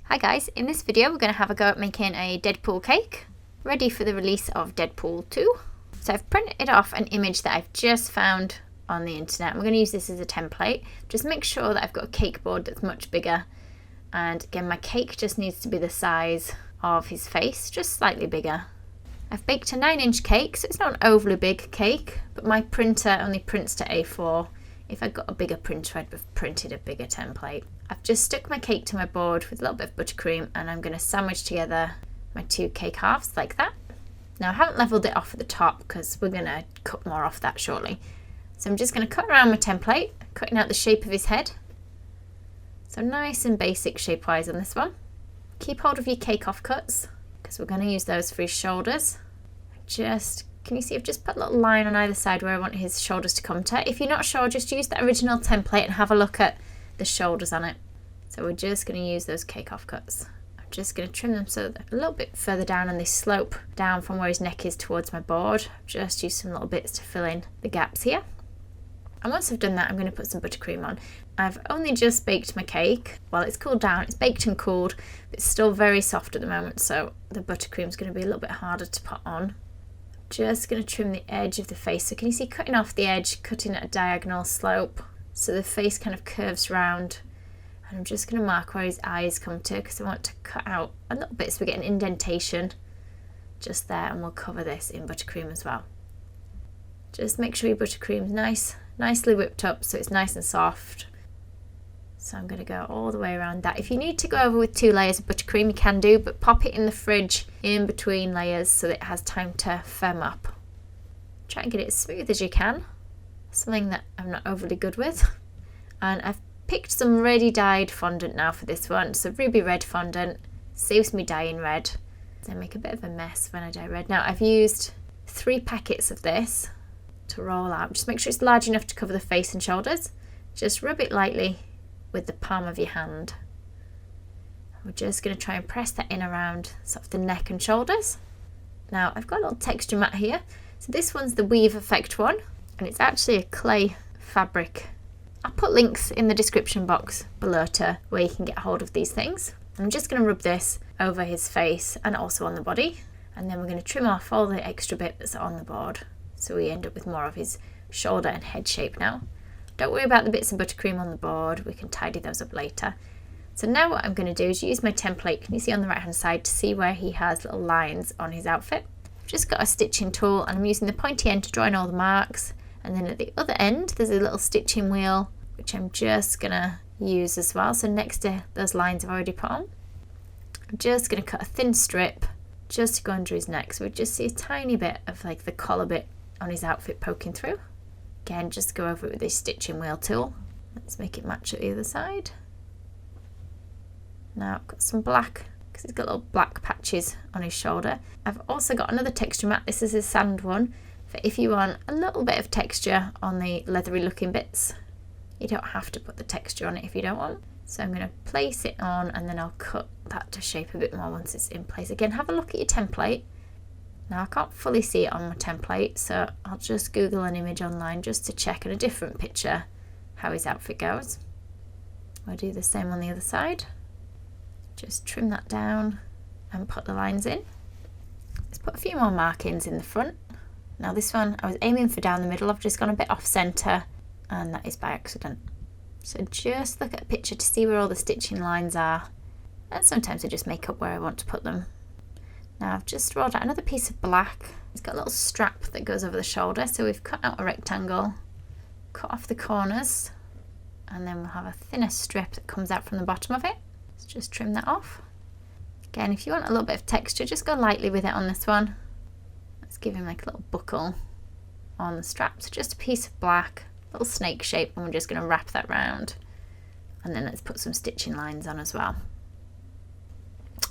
Hi guys, in this video we're going to have a go at making a Deadpool cake, ready for the release of Deadpool 2. So I've printed off an image that I've just found on the internet. I'm going to use this as a template. Just make sure that I've got a cake board that's much bigger. And again, my cake just needs to be the size of his face, just slightly bigger. I've baked a 9-inch cake, so it's not an overly big cake, but my printer only prints to A4. If I'd got a bigger printer, I'd have printed a bigger template. I've just stuck my cake to my board with a little bit of buttercream, and I'm going to sandwich together my 2 cake halves like that. Now I haven't leveled it off at the top because we're going to cut more off that shortly. So I'm just going to cut around my template, cutting out the shape of his head. So nice and basic shape-wise on this one. Keep hold of your cake offcuts because we're going to use those for his shoulders. Can you see I've just put a little line on either side where I want his shoulders to come to. If you're not sure, just use the original template and have a look at the shoulders on it. So we're just going to use those cake offcuts. I'm just going to trim them so they're a little bit further down and they slope down from where his neck is towards my board. Just use some little bits to fill in the gaps here. And once I've done that, I'm going to put some buttercream on. I've only just baked my cake. Well, it's cooled down, it's baked and cooled, but it's still very soft at the moment, so the buttercream's going to be a little bit harder to put on. Just going to trim the edge of the face. So can you see cutting off the edge, cutting at a diagonal slope, so the face kind of curves round. And I'm just going to mark where his eyes come to because I want to cut out a little bit so we get an indentation just there, and we'll cover this in buttercream as well. Just make sure your buttercream's nicely whipped up so it's nice and soft. So I'm going to go all the way around that. If you need to go over with 2 layers of buttercream, you can do, but pop it in the fridge in between layers so that it has time to firm up. Try and get it as smooth as you can. Something that I'm not overly good with. And I've picked some ready dyed fondant now for this one. So ruby red fondant saves me dyeing red. I make a bit of a mess when I dye red. Now I've used 3 packets of this to roll out. Just make sure it's large enough to cover the face and shoulders. Just rub it lightly with the palm of your hand. We're just going to try and press that in around sort of the neck and shoulders. Now I've got a little texture mat here. So this one's the Weave Effect one, and it's actually a clay fabric. I'll put links in the description box below to where you can get hold of these things. I'm just going to rub this over his face and also on the body, and then we're going to trim off all the extra bit that's on the board so we end up with more of his shoulder and head shape now. Don't worry about the bits of buttercream on the board, we can tidy those up later. So now what I'm going to do is use my template, can you see on the right hand side, to see where he has little lines on his outfit. I've just got a stitching tool and I'm using the pointy end to draw in all the marks, and then at the other end there's a little stitching wheel which I'm just going to use as well. So next to those lines I've already put on, I'm just going to cut a thin strip just to go under his neck, so we just see a tiny bit of like the collar bit on his outfit poking through. Again, just go over it with this stitching wheel tool. Let's make it match at the other side. Now I've got some black, because he's got little black patches on his shoulder. I've also got another texture mat. This is a sand one, for if you want a little bit of texture on the leathery looking bits. You don't have to put the texture on it if you don't want. So I'm going to place it on, and then I'll cut that to shape a bit more once it's in place. Again, have a look at your template. Now I can't fully see it on my template, so I'll just Google an image online just to check in a different picture how his outfit goes. I'll do the same on the other side. Just trim that down and put the lines in. Let's put a few more markings in the front. Now this one I was aiming for down the middle, I've just gone a bit off centre, and that is by accident. So just look at a picture to see where all the stitching lines are, and sometimes I just make up where I want to put them. Now I've just rolled out another piece of black. It's got a little strap that goes over the shoulder, so we've cut out a rectangle, cut off the corners, and then we'll have a thinner strip that comes out from the bottom of it. Let's just trim that off. Again, if you want a little bit of texture, just go lightly with it on this one. Let's give him like a little buckle on the strap. So just a piece of black, little snake shape, and we're just going to wrap that round. And then let's put some stitching lines on as well.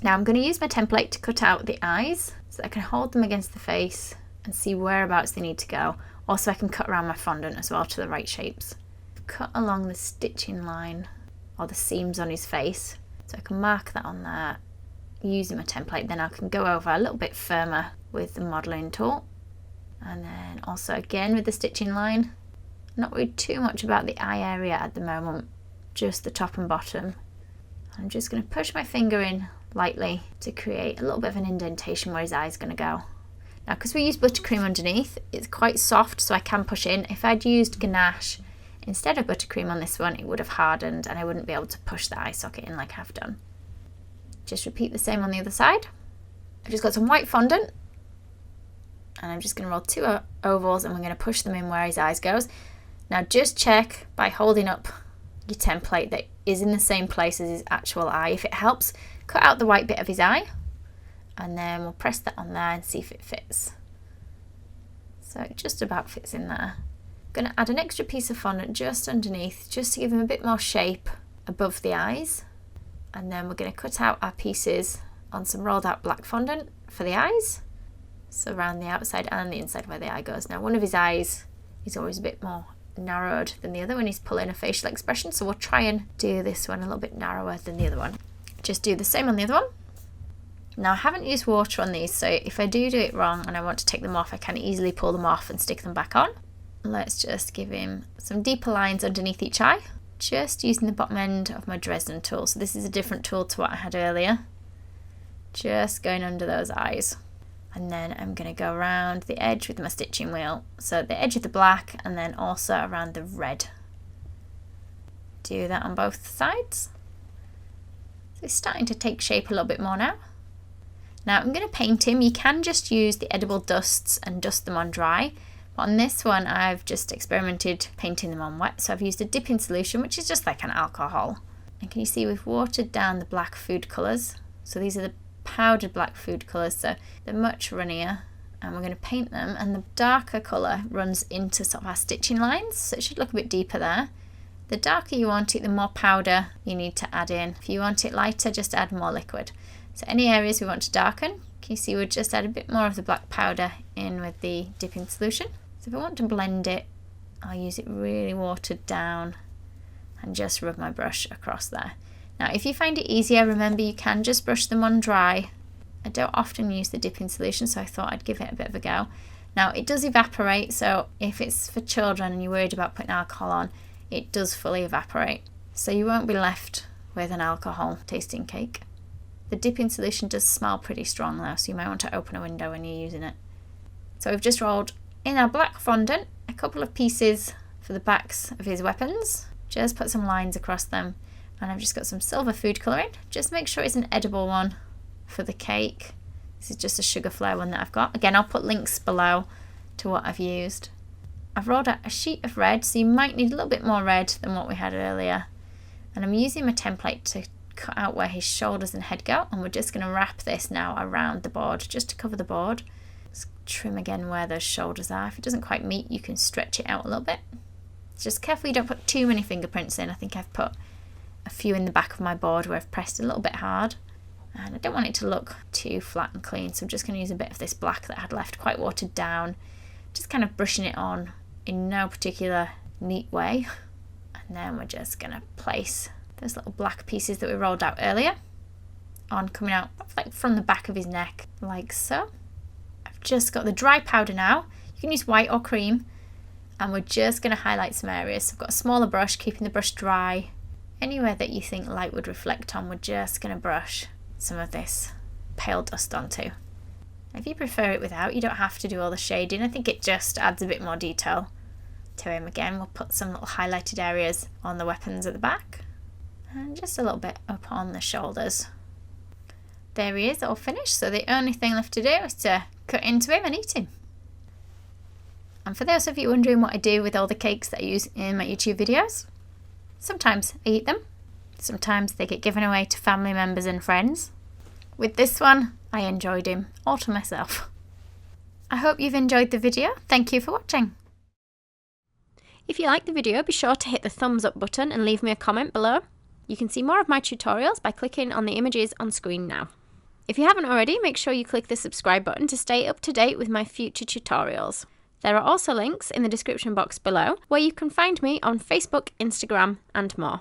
Now I'm going to use my template to cut out the eyes so that I can hold them against the face and see whereabouts they need to go. Also I can cut around my fondant as well to the right shapes. Cut along the stitching line or the seams on his face, so I can mark that on there using my template. Then I can go over a little bit firmer with the modelling tool, and then also again with the stitching line. I'm not worried too much about the eye area at the moment, just the top and bottom. I'm just going to push my finger in lightly to create a little bit of an indentation where his eye's going to go. Now, because we use buttercream underneath, it's quite soft, so I can push in. If I'd used ganache instead of buttercream on this one, it would have hardened and I wouldn't be able to push the eye socket in like I've done. Just repeat the same on the other side. I've just got some white fondant and I'm just going to roll 2 ovals and we're going to push them in where his eyes goes. Now just check by holding up your template that is in the same place as his actual eye. If it helps, cut out the white bit of his eye and then we'll press that on there and see if it fits. So it just about fits in there. I'm going to add an extra piece of fondant just underneath, just to give him a bit more shape above the eyes. And then we're going to cut out our pieces on some rolled out black fondant for the eyes. So around the outside and the inside where the eye goes. Now one of his eyes is always a bit more narrowed than the other when he's pulling a facial expression. So we'll try and do this one a little bit narrower than the other one. Just do the same on the other one. Now I haven't used water on these, so if I do it wrong and I want to take them off, I can easily pull them off and stick them back on. Let's just give him some deeper lines underneath each eye, just using the bottom end of my Dresden tool. So this is a different tool to what I had earlier. Just going under those eyes. And then I'm going to go around the edge with my stitching wheel. So the edge of the black and then also around the red. Do that on both sides. So it's starting to take shape a little bit more now. Now I'm going to paint him. You can just use the edible dusts and dust them on dry. But on this one I've just experimented painting them on wet. So I've used a dipping solution, which is just like an alcohol. And can you see we've watered down the black food colours. So these are the powdered black food colours, so they're much runnier. And we're going to paint them, and the darker colour runs into sort of our stitching lines. So it should look a bit deeper there. The darker you want it, the more powder you need to add in. If you want it lighter, just add more liquid. So any areas we want to darken, can you see we'll just add a bit more of the black powder in with the dipping solution. So if I want to blend it, I'll use it really watered down and just rub my brush across there. Now if you find it easier, remember you can just brush them on dry. I don't often use the dipping solution, so I thought I'd give it a bit of a go. Now it does evaporate, so if it's for children and you're worried about putting alcohol on, it does fully evaporate. So you won't be left with an alcohol tasting cake. The dipping solution does smell pretty strong though, so you might want to open a window when you're using it. So we've just rolled in our black fondant a couple of pieces for the backs of his weapons. Just put some lines across them, and I've just got some silver food colouring. Just make sure it's an edible one for the cake. This is just a sugar flare one that I've got. Again, I'll put links below to what I've used. I've rolled out a sheet of red, so you might need a little bit more red than what we had earlier. And I'm using my template to cut out where his shoulders and head go, and we're just going to wrap this now around the board just to cover the board. Just trim again where those shoulders are. If it doesn't quite meet, you can stretch it out a little bit. Just carefully don't put too many fingerprints in. I think I've put a few in the back of my board where I've pressed a little bit hard, and I don't want it to look too flat and clean, so I'm just going to use a bit of this black that I had left quite watered down, just kind of brushing it on in no particular neat way. And then we're just going to place those little black pieces that we rolled out earlier on, coming out like from the back of his neck like so. I've just got the dry powder now. You can use white or cream, and we're just going to highlight some areas. So I've got a smaller brush, keeping the brush dry. Anywhere that you think light would reflect on, we're just going to brush some of this pale dust onto. If you prefer it without, you don't have to do all the shading. I think it just adds a bit more detail to him. Again, we'll put some little highlighted areas on the weapons at the back and just a little bit up on the shoulders. There he is, all finished. So the only thing left to do is to cut into him and eat him. And for those of you wondering what I do with all the cakes that I use in my YouTube videos, sometimes I eat them, sometimes they get given away to family members and friends. With this one, I enjoyed him all to myself. I hope you've enjoyed the video. Thank you for watching. If you liked the video, be sure to hit the thumbs up button and leave me a comment below. You can see more of my tutorials by clicking on the images on screen now. If you haven't already, make sure you click the subscribe button to stay up to date with my future tutorials. There are also links in the description box below where you can find me on Facebook, Instagram, and more.